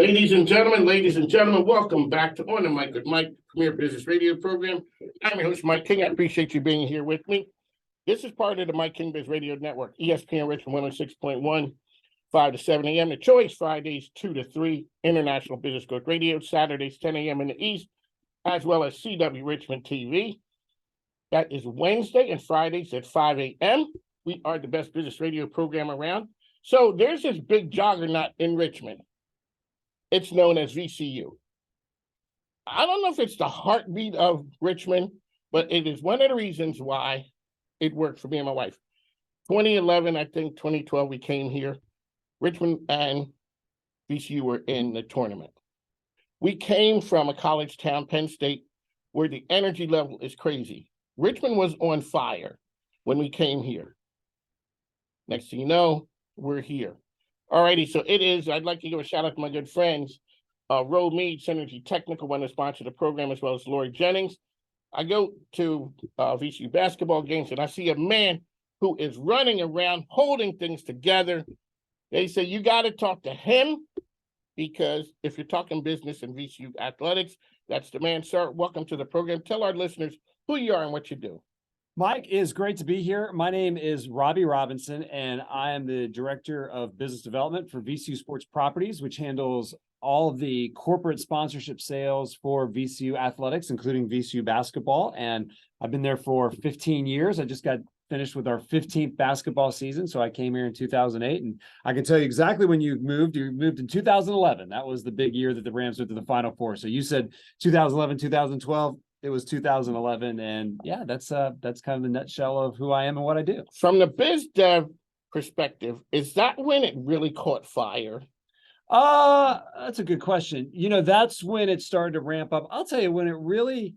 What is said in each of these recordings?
Ladies and gentlemen, welcome back to On the Mic with Mike, Premier Business Radio program. I'm your host, Mike King. I appreciate you being here with me. This is part of the Mike King Biz Radio Network, ESPN Richmond 106.1, 5 to 7 a.m. The Choice, Fridays 2 to 3, International Business Growth Radio, Saturdays 10 a.m. in the East, as well as CW Richmond TV. That is Wednesday and Fridays at 5 a.m. We are the best business radio program around. So there's this big juggernaut in Richmond. It's known as VCU. I don't know if it's the heartbeat of Richmond, but it is one of the reasons why it worked for me and my wife. 2011, I think 2012, we came here. Richmond and VCU were in the tournament. We came from a college town, Penn State, where the energy level is crazy. Richmond was on fire when we came here. Next thing you know, we're here. All righty, so it is. I'd like to give a shout out to my good friends, Roe Mead, Synergy Technical, one to sponsor the program, as well as Lori Jennings. I go to VCU basketball games and I see a man who is running around holding things together. They say you got to talk to him because if you're talking business and VCU athletics, that's the man, sir. Welcome to the program. Tell our listeners who you are and what you do. Mike, it is great to be here. My name is Robby Robinson, and I am the Director of Business Development for VCU Sports Properties, which handles all of the corporate sponsorship sales for VCU athletics, including VCU basketball. And I've been there for 15 years. I just got finished with our 15th basketball season, so I came here in 2008. And I can tell you exactly when you moved. You moved in 2011. That was the big year that the Rams went to the Final Four. So you said 2011, 2012. It was 2011, and yeah, that's kind of the nutshell of who I am and what I do. From the biz dev perspective, is that when it really caught fire? That's a good question. That's when it started to ramp up. I'll tell you when it really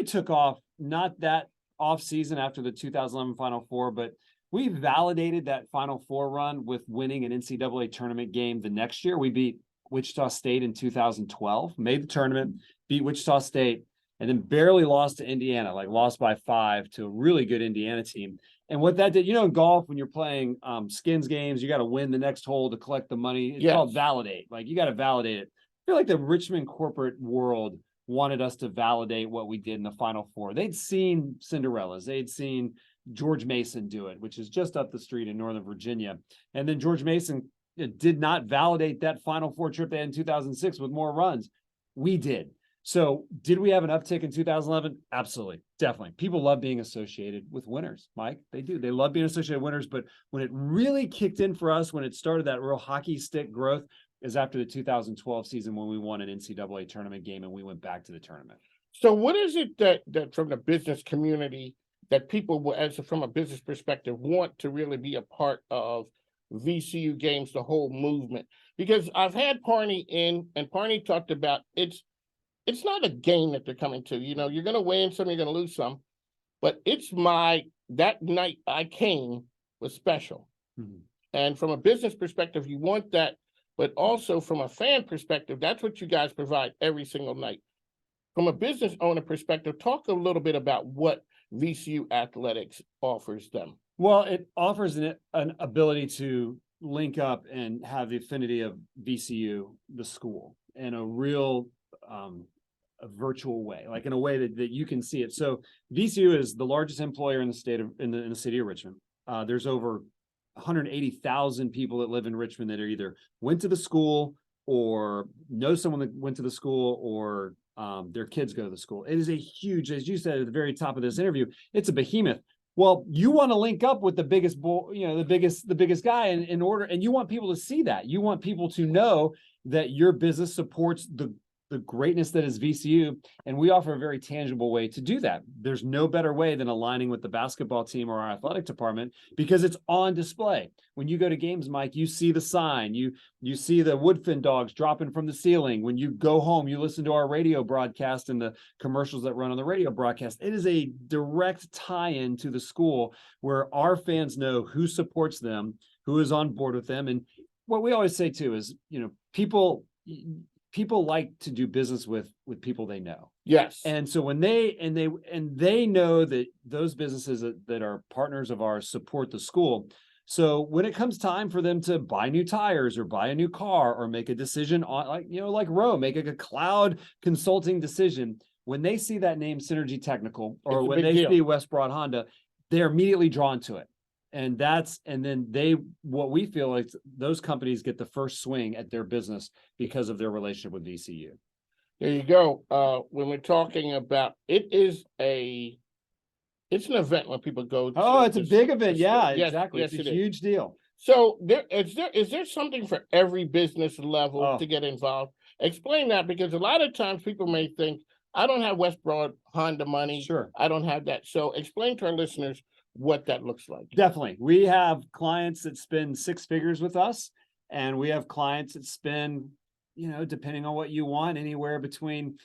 took off, not that off season after the 2011 Final Four, but we validated that Final Four run with winning an NCAA tournament game the next year. We beat Wichita State in 2012, made the tournament, beat Wichita State, and then barely lost to Indiana, lost by 5 to a really good Indiana team. And what that did, in golf, when you're playing skins games, you got to win the next hole to collect the money. It's called validate. You got to validate it. I feel like the Richmond corporate world wanted us to validate what we did in the Final Four. They'd seen Cinderellas. They'd seen George Mason do it, which is just up the street in Northern Virginia. And then George Mason did not validate that Final Four trip they had in 2006 with more runs. We did. So did we have an uptick in 2011? Absolutely. Definitely. People love being associated with winners, Mike. They do. They love being associated with winners. But when it really kicked in for us, when it started that real hockey stick growth, is after the 2012 season when we won an NCAA tournament game and we went back to the tournament. So what is it that from the business community that people will, from a business perspective, want to really be a part of VCU games, the whole movement? Because I've had Parney in, and Parney talked about it's not a game that they're coming to. You're going to win some, you're going to lose some. But that night I came was special. Mm-hmm. And from a business perspective, you want that. But also from a fan perspective, that's what you guys provide every single night. From a business owner perspective, talk a little bit about what VCU Athletics offers them. Well, it offers an ability to link up and have the affinity of VCU, the school, in a real a virtual way, in a way that you can see it. So VCU is the largest employer in the state of in the city of Richmond. There's over 180,000 people that live in Richmond that are either went to the school or know someone that went to the school or their kids go to the school. It is a huge, as you said at the very top of this interview, it's a behemoth. Well, you want to link up with the biggest the biggest guy in order, and you want people to see that. You want people to know that your business supports the greatness that is VCU, and we offer a very tangible way to do that. There's no better way than aligning with the basketball team or our athletic department because it's on display. When you go to games, Mike, you see the sign, you see the woodfin dogs dropping from the ceiling. When you go home, you listen to our radio broadcast and the commercials that run on the radio broadcast. It is a direct tie-in to the school where our fans know who supports them, who is on board with them. And what we always say too is, people like to do business with people they know. Yes. And so when they know that those businesses that are partners of ours support the school, So when it comes time for them to buy new tires or buy a new car or make a decision on like Roe, make a cloud consulting decision, when they see that name Synergy Technical or It's a when big they deal. see West Broad Honda, they're immediately drawn to it. And then what we feel like those companies get the first swing at their business because of their relationship with VCU. There you go. When we're talking about it's an event when people go to. Oh, it's a big event. Yeah, Yes, exactly. yes, It's a it is. huge deal. So is there something for every business level Oh. to get involved? Explain that, because a lot of times people may think, I don't have West Broad Honda money. Sure. I don't have that. So explain to our listeners what that looks like. Definitely. We have clients that spend six figures with us, and we have clients that spend, depending on what you want, anywhere between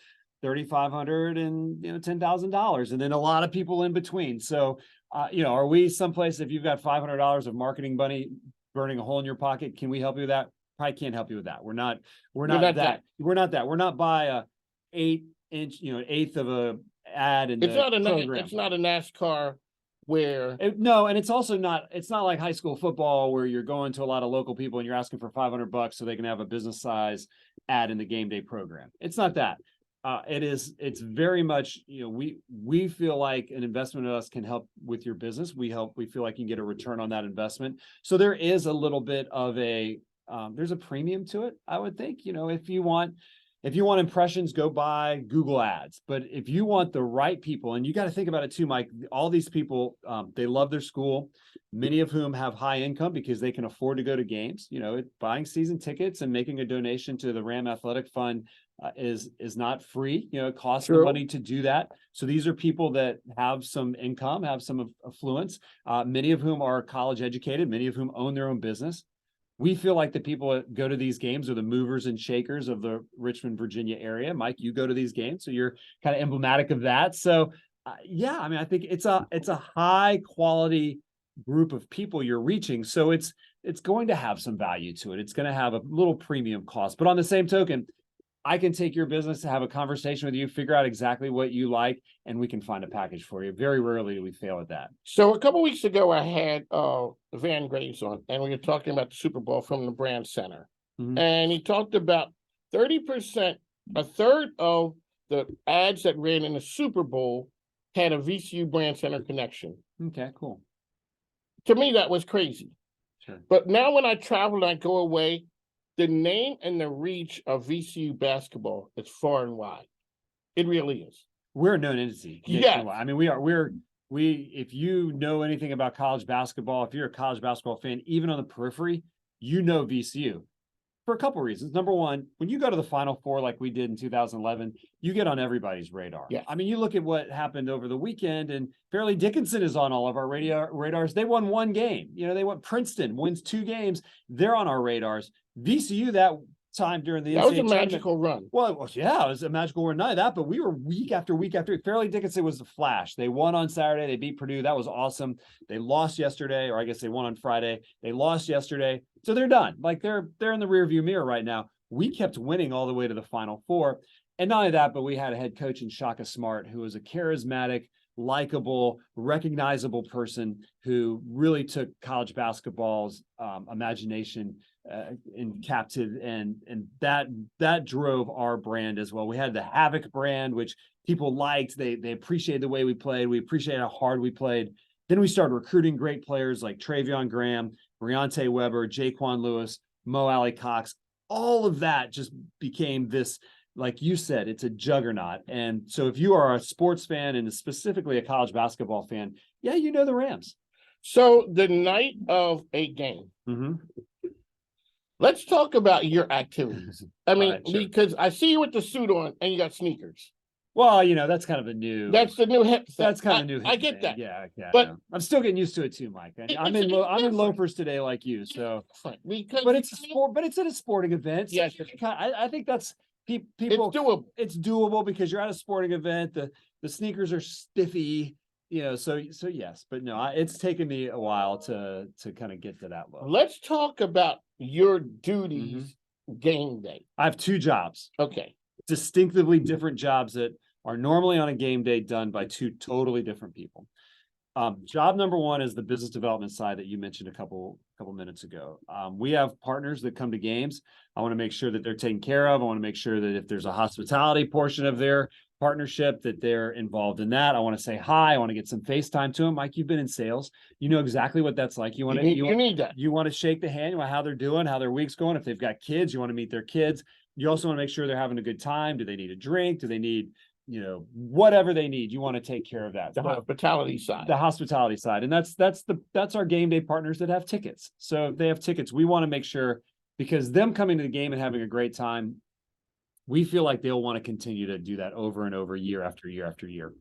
$3,500 and $10,000, and then a lot of people in between. So, are we someplace, if you've got $500 of marketing money burning a hole in your pocket, can we help you with that? Probably can't help you with that. We're not that. We're not by a 8-inch, eighth of a ad in It's the not a program. it's not a NASCAR where No, and it's not like high school football where you're going to a lot of local people and you're asking for $500 so they can have a business size ad in the game day program. It's not that. It's very much, we feel like an investment in us can help with your business. We feel like you can get a return on that investment. So there is a little bit of there's a premium to it, I would think. If you want impressions, go buy Google ads. But if you want the right people, and you got to think about it too, Mike, all these people, they love their school, many of whom have high income because they can afford to go to games. Buying season tickets and making a donation to the Ram Athletic Fund is not free. It costs the money to do that. So these are people that have some income, have some affluence, many of whom are college educated, many of whom own their own business. We feel like the people that go to these games are the movers and shakers of the Richmond, Virginia area. Mike, you go to these games, so you're kind of emblematic of that. So, I think it's a high quality group of people you're reaching. So it's going to have some value to it. It's going to have a little premium cost. But on the same token, I can take your business to have a conversation with you, figure out exactly what you like, and we can find a package for you. Very rarely do we fail at that. So a couple weeks ago, I had Van Graves on, and we were talking about the Super Bowl from the Brand Center. Mhm. And he talked about 30%, a third of the ads that ran in the Super Bowl had a VCU Brand Center connection. Okay, cool. To me, that was crazy. Sure. But now when I travel and I go away, the name and the reach of VCU basketball is far and wide. It really is. We're a known entity. Yeah. I mean, if you know anything about college basketball, if you're a college basketball fan, even on the periphery, VCU for a couple of reasons. Number one, when you go to the Final Four like we did in 2011, you get on everybody's radar. Yeah. I mean, you look at what happened over the weekend, and Fairleigh Dickinson is on all of our radars. They won one game. Princeton wins 2 games. They're on our radars. VCU that time during the NCAA that was a tournament, magical run. Well, it was a magical run. Not that, but we were week after week after week. Fairleigh Dickinson was the flash. They won on Saturday. They beat Purdue. That was awesome. They lost yesterday, or I guess they won on Friday. They lost yesterday, so they're done. Like they're in the rearview mirror right now. We kept winning all the way to the Final Four, and not only that, but we had a head coach in Shaka Smart, who was a charismatic, likable, recognizable person who really took college basketball's imagination in captive, and that drove our brand as well. We had the Havoc brand, which people liked. They appreciated the way we played. We appreciated how hard we played. Then we started recruiting great players like Travion Graham, Briante Weber, Jaquan Lewis, Mo Alley Cox. All of that just became this, like you said, it's a juggernaut. And so if you are a sports fan and specifically a college basketball fan, the Rams. So the night of a game, let's talk about your activities. I mean, Right, sure. Because I see you with the suit on and you got sneakers. Well, that's kind of a new. That's the new hip. That's kind of new. I get that. Yeah. But no. I'm still getting used to it too, Mike. I'm in loafers today, like you. So, because but it's a sport. But it's at a sporting event. So yes, I think that's people. It's doable. It's doable because you're at a sporting event. The sneakers are spiffy. So yes, but no, it's taken me a while to kind of get to that level. Let's talk about your duties game day. I have 2 jobs. Okay. Distinctively different jobs that are normally on a game day done by 2 totally different people. Job number one is the business development side that you mentioned a couple minutes ago. We have partners that come to games. I want to make sure that they're taken care of. I want to make sure that if there's a hospitality portion of their partnership, that they're involved in that. I want to say hi. I want to get some FaceTime to them. Mike, you've been in sales. You know exactly what that's like. You need that. You want to shake the hand, how they're doing, how their week's going. If they've got kids, you want to meet their kids. You also want to make sure they're having a good time. Do they need a drink? Do they need, whatever they need? You want to take care of that. The hospitality side. And that's our game day partners that have tickets. So if they have tickets, we want to make sure, because them coming to the game and having a great time, we feel like they'll want to continue to do that over and over, year after year after year.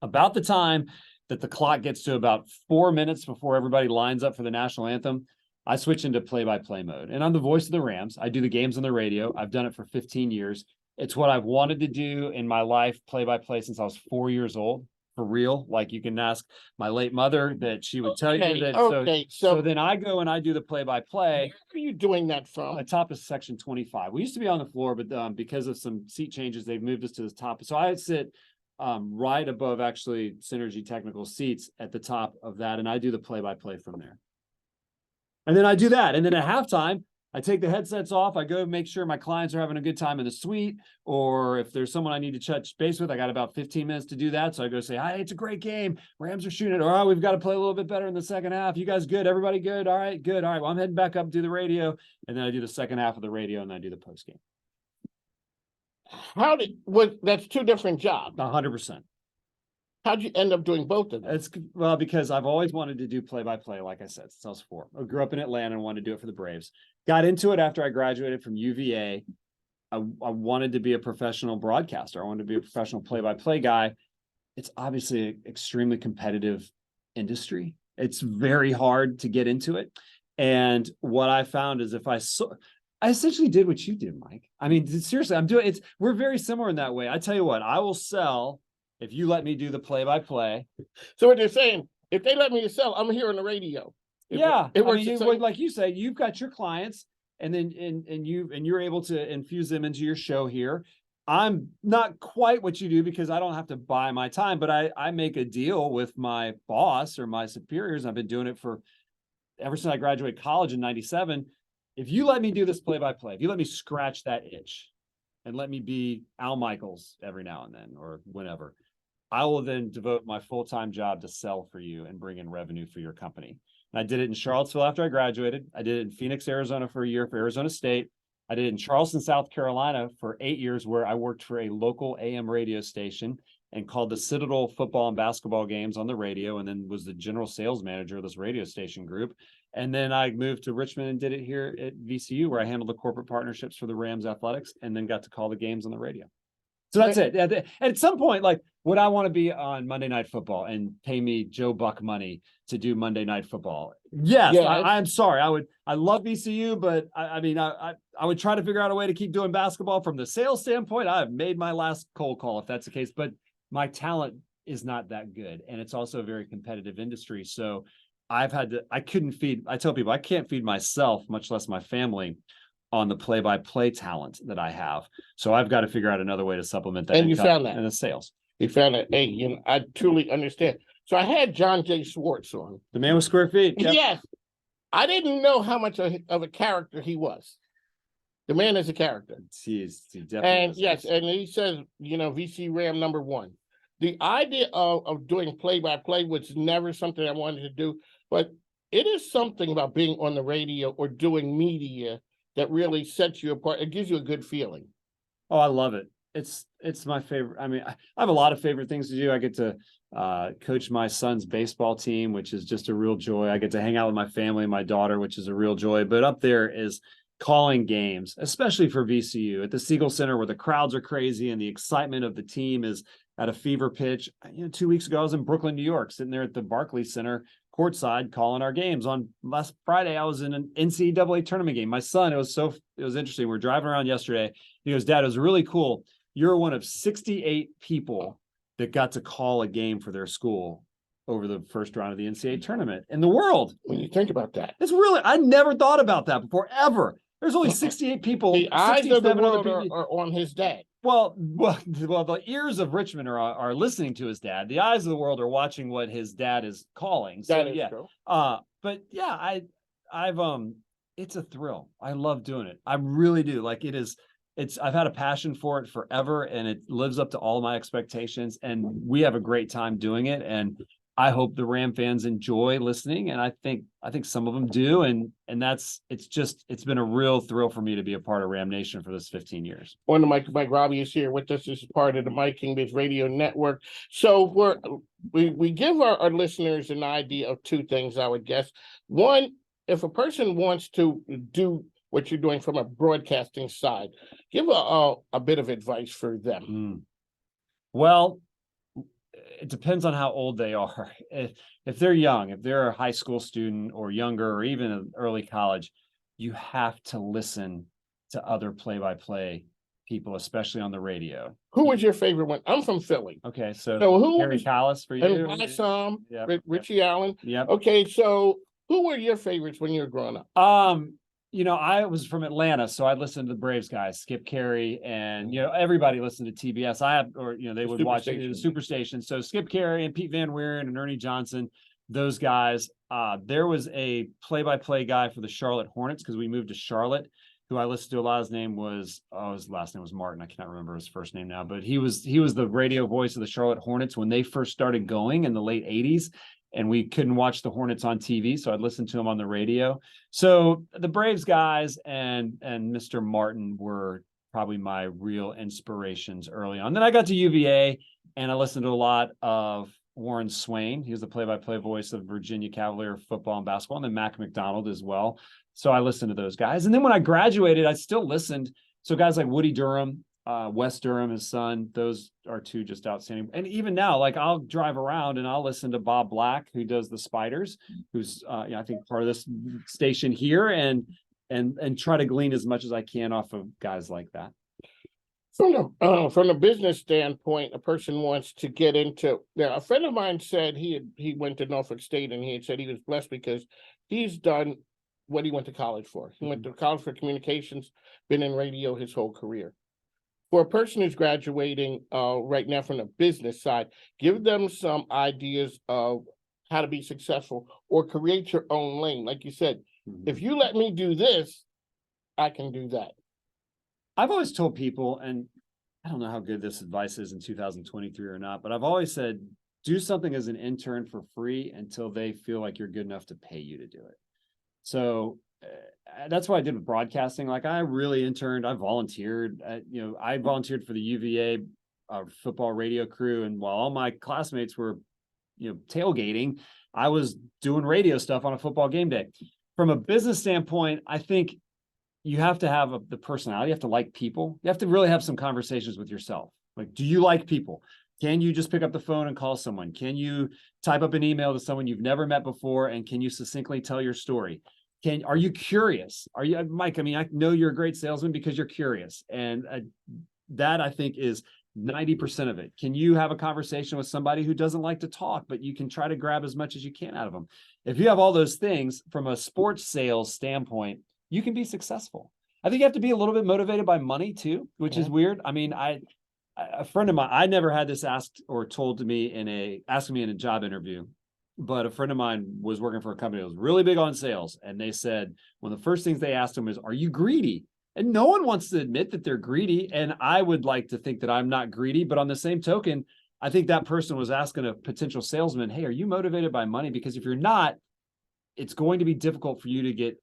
About the time that the clock gets to about 4 minutes before everybody lines up for the national anthem, I switch into play-by-play mode. And I'm the voice of the Rams. I do the games on the radio. I've done it for 15 years. It's what I've wanted to do in my life, play-by-play, since I was 4 years old. For real. Like, you can ask my late mother that she would tell you that. Okay. So then I go and I do the play-by-play. Where are you doing that from? On the top of section 25. We used to be on the floor, but because of some seat changes, they've moved us to the top. So I sit right above actually Synergy Technical seats at the top of that, and I do the play-by-play from there. And then I do that. And then at halftime, I take the headsets off. I go make sure my clients are having a good time in the suite, or if there's someone I need to touch base with, I got about 15 minutes to do that. So I go say, hi, it's a great game. Rams are shooting it. All right, we've got to play a little bit better in the second half. You guys good? Everybody good? All right, good. All right, well, I'm heading back up, do the radio. And then I do the second half of the radio, and then I do the post game. That's two different jobs. 100%. How'd you end up doing both of them? Well, because I've always wanted to do play-by-play, like I said, since I was 4. I grew up in Atlanta and wanted to do it for the Braves. Got into it after I graduated from UVA. I wanted to be a professional broadcaster. I wanted to be a professional play-by-play guy. It's obviously an extremely competitive industry. It's very hard to get into it. And what I found is I essentially did what you did, Mike. I mean, seriously, we're very similar in that way. I tell you what, I will sell if you let me do the play-by-play. So what they're saying, if they let me sell, I'm here on the radio. Like you say, you've got your clients, and then you're able to infuse them into your show here. I'm not quite what you do, because I don't have to buy my time, but I make a deal with my boss or my superiors. I've been doing it ever since I graduated college in 97. If you let me do this play-by-play, if you let me scratch that itch and let me be Al Michaels every now and then, or whenever, I will then devote my full-time job to sell for you and bring in revenue for your company. And I did it in Charlottesville after I graduated. I did it in Phoenix, Arizona for a year for Arizona State. I did it in Charleston, South Carolina for 8 years, where I worked for a local AM radio station and called the Citadel football and basketball games on the radio, and then was the general sales manager of this radio station group. And then I moved to Richmond and did it here at VCU, where I handled the corporate partnerships for the Rams athletics, and then got to call the games on the radio. So that's it. And at some point, like, would I want to be on Monday Night Football and pay me Joe Buck money to do Monday Night Football? Yes. Yeah, I'm sorry. I love VCU, but I would try to figure out a way to keep doing basketball. From the sales standpoint, I've made my last cold call, if that's the case, but my talent is not that good. And it's also a very competitive industry. So I tell people I can't feed myself, much less my family, on the play-by-play talent that I have. So I've got to figure out another way to supplement that. And you found that. And the sales. You found it. Hey, I truly understand. So I had John J. Schwartz on. The man with square feet. Yep. Yes. I didn't know how much of a character he was. The man is a character. He definitely and is. Yes, and he says, VC Ram #1. The idea of doing play-by-play was never something I wanted to do, but it is something about being on the radio or doing media that really sets you apart. It gives you a good feeling. Oh, I love it. It's my favorite. I mean, I have a lot of favorite things to do. I get to coach my son's baseball team, which is just a real joy. I get to hang out with my family and my daughter, which is a real joy. But up there is calling games, especially for VCU at the Siegel Center, where the crowds are crazy and the excitement of the team is at a fever pitch. 2 weeks ago, I was in Brooklyn, New York, sitting there at the Barclays Center courtside calling our games. On last Friday, I was in an NCAA tournament game. My son, it was interesting. We were driving around yesterday. He goes, Dad, it was really cool. You're one of 68 people that got to call a game for their school over the first round of the NCAA tournament in the world. When you think about that, I never thought about that before, ever. There's only 68 people. The eyes of the world are on his dad. the ears of Richmond are listening to his dad. The eyes of the world are watching what his dad is calling. So That is yeah. true. But yeah, I've it's a thrill. I love doing it. I really do. Like I've had a passion for it forever, and it lives up to all my expectations, and we have a great time doing it. And I hope the Ram fans enjoy listening, and I think some of them do. And it's been a real thrill for me to be a part of Ram Nation for this 15 years. On the mic, Mike Robby is here with us. This is part of the Mike King Biz Radio Network. So we give our listeners an idea of two things, I would guess. One, if a person wants to do what you're doing from a broadcasting side, give a bit of advice for them. Well, it depends on how old they are. If they're young, if they're a high school student or younger, or even an early college, you have to listen to other play-by-play people, especially on the radio. Who was your favorite one? I'm from Philly. Okay, so who Harry was, Callis for you? and my son, Yep. Richie Allen. Yep. Okay, so who were your favorites when you were growing up? I was from Atlanta, so I'd listen to the Braves guys, Skip Carey, and everybody listened to TBS. They would watch the Superstation. So Skip Carey and Pete Van Wieren and Ernie Johnson, those guys. There was a play-by-play guy for the Charlotte Hornets, because we moved to Charlotte, who I listened to a lot. His last name was Martin. I cannot remember his first name now, but he was the radio voice of the Charlotte Hornets when they first started going in the late 80s. And we couldn't watch the Hornets on TV, so I'd listen to them on the radio. So the Braves guys and Mr. Martin were probably my real inspirations early on. Then I got to UVA, and I listened to a lot of Warren Swain. He was the play-by-play voice of Virginia Cavalier football and basketball, and then Mac McDonald as well. So I listened to those guys. And then when I graduated, I still listened. So guys like Woody Durham, Wes Durham, his son, those are two just outstanding. And even now, like I'll drive around and I'll listen to Bob Black, who does the Spiders, who's I think part of this station here, and try to glean as much as I can off of guys like that. From the business standpoint, a person wants to get into. A friend of mine said he went to Norfolk State, and he had said he was blessed because he's done what he went to college for. He went to college for communications, been in radio his whole career. For a person who's graduating right now from the business side, give them some ideas of how to be successful or create your own lane. Like you said, if you let me do this, I can do that. I've always told people, and I don't know how good this advice is in 2023 or not, but I've always said, do something as an intern for free until they feel like you're good enough to pay you to do it. So that's what I did with broadcasting. Like I really interned, I volunteered, I volunteered for the UVA football radio crew. And while all my classmates were, tailgating, I was doing radio stuff on a football game day. From a business standpoint, I think you have to have the personality. You have to like people. You have to really have some conversations with yourself. Like, do you like people? Can you just pick up the phone and call someone? Can you type up an email to someone you've never met before? And can you succinctly tell your story? Are you curious? Are you, Mike? I mean, I know you're a great salesman because you're curious. And that I think is 90% of it. Can you have a conversation with somebody who doesn't like to talk, but you can try to grab as much as you can out of them? If you have all those things from a sports sales standpoint, you can be successful. I think you have to be a little bit motivated by money too, which is weird. I mean, a friend of mine, I never had this asked or told to me asked me in a job interview, but a friend of mine was working for a company that was really big on sales. And they said, one of the first things they asked him is, are you greedy? And no one wants to admit that they're greedy. And I would like to think that I'm not greedy, but on the same token, I think that person was asking a potential salesman, hey, are you motivated by money? Because if you're not, it's going to be difficult for you to get,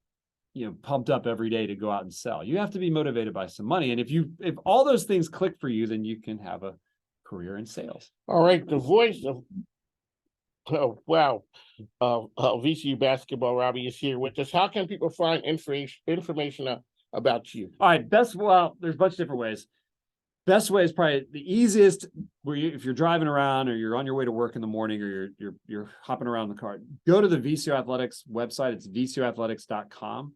pumped up every day to go out and sell. You have to be motivated by some money. And if all those things click for you, then you can have a career in sales. All right. The voice of, VCU basketball, Robby, is here with us. How can people find information about you? All right. There's a bunch of different ways. Best way is probably the easiest, if you're driving around or you're on your way to work in the morning, or you're hopping around the car, go to the VCU Athletics website. It's vcuathletics.com.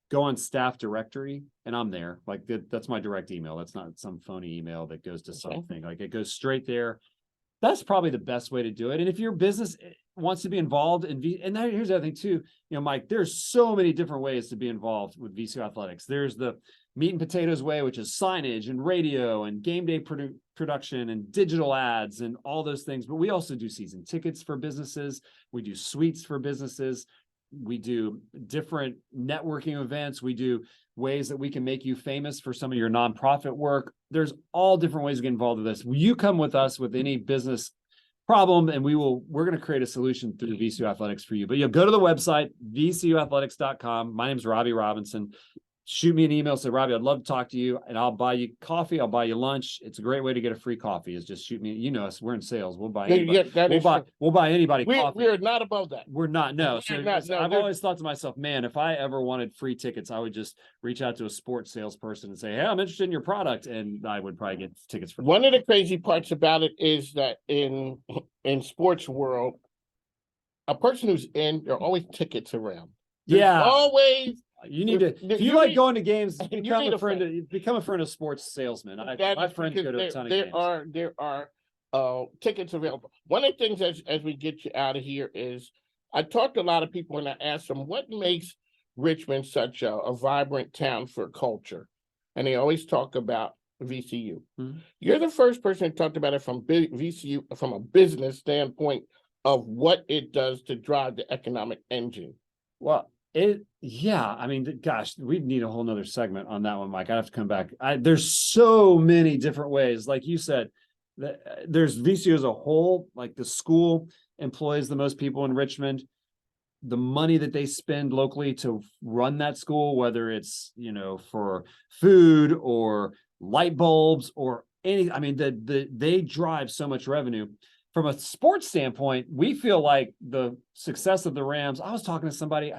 Go on staff directory, and I'm there. Like that's my direct email. That's not some phony email that goes to something. Like it goes straight there. that's probably the best way to do it. And if your business wants to be involved in here's the other thing too, Mike, there's so many different ways to be involved with VCU athletics. There's the meat and potatoes way, which is signage and radio and game day production and digital ads and all those things. But we also do season tickets for businesses. We do suites for businesses. We do different networking events. We do ways that we can make you famous for some of your nonprofit work. There's all different ways to get involved with this. You come with us with any business problem, and we're going to create a solution through VCU Athletics for you. But go to the website, vcuathletics.com. My name's Robby Robinson. Shoot me an email, say, Robby, I'd love to talk to you, and I'll buy you coffee. I'll buy you lunch. It's a great way to get a free coffee, is just shoot me. Us, we're in sales. We'll buy anybody. We'll buy anybody coffee. We're not above that. We're not. No. I've no, always thought to myself, man, if I ever wanted free tickets, I would just reach out to a sports salesperson and say, hey, I'm interested in your product. And I would probably get tickets for one of the crazy parts about it is that in sports world, a person who's in, there are always tickets around. There's always. You need to, if you like going to games, become a friend of sports salesmen. My friends go to a ton of games. There are tickets available. One of the things as we get you out of here is, I talked to a lot of people and I asked them, what makes Richmond such a vibrant town for culture? And they always talk about VCU. Mm-hmm. You're the first person who talked about it from VCU, from a business standpoint of what it does to drive the economic engine. Well, I mean, gosh, we'd need a whole nother segment on that one, Mike. I'd have to come back. There's so many different ways. Like you said, there's VCU as a whole, like the school employs the most people in Richmond. The money that they spend locally to run that school, whether it's, for food or light bulbs or they drive so much revenue. From a sports standpoint, we feel like the success of the Rams. I was talking to somebody,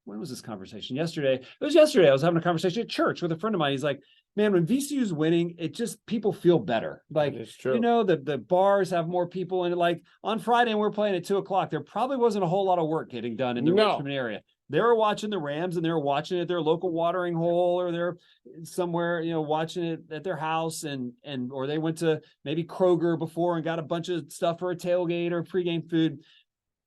when was this conversation? Yesterday. It was yesterday. I was having a conversation at church with a friend of mine. He's like, man, when VCU's winning, it just, people feel better. Like, it's true. The bars have more people in it. Like on Friday, when we're playing at 2:00, there probably wasn't a whole lot of work getting done in the Richmond area. They were watching the Rams and they were watching it at their local watering hole, or they're somewhere, watching it at their house or they went to maybe Kroger before and got a bunch of stuff for a tailgate or pregame food.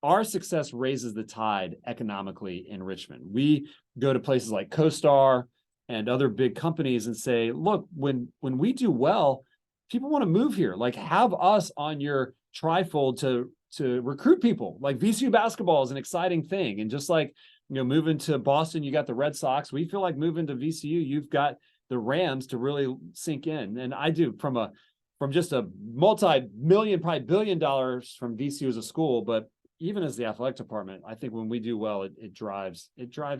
Our success raises the tide economically in Richmond. We go to places like CoStar and other big companies and say, look, when we do well, people want to move here. Like, have us on your trifold to recruit people. Like, VCU basketball is an exciting thing. And just like, moving to Boston, you got the Red Sox. We feel like moving to VCU, you've got the Rams to really sink in. And I do from just a multi-million, probably $1 billion from VCU as a school, but even as the athletic department, I think when we do well, it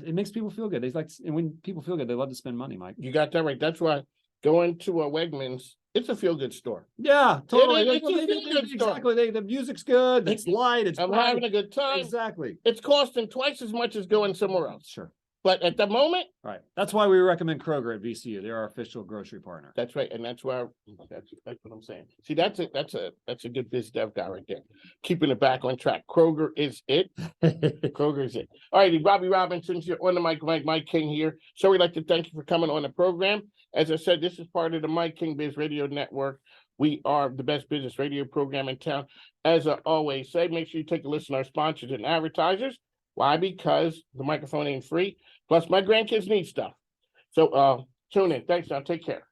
makes people feel good. And when people feel good, they love to spend money, Mike. You got that right. That's why going to a Wegmans, it's a feel-good store. Yeah, totally. Exactly. The music's good. It's light. I'm having a good time. Exactly. It's costing twice as much as going somewhere else. Sure. But at the moment, right. That's why we recommend Kroger at VCU. They're our official grocery partner. That's right, and that's why that's what I'm saying. See, that's a good biz dev guy right there, keeping it back on track. Kroger is it. Kroger is it. All right, Robby Robinson here on the mic. Mike King here. So we'd like to thank you for coming on the program. As I said, this is part of the Mike King Biz Radio Network. We are the best business radio program in town. As I always say, make sure you take a listen to our sponsors and advertisers. Why? Because the microphone ain't free. Plus, my grandkids need stuff. So tune in. Thanks, now. Take care.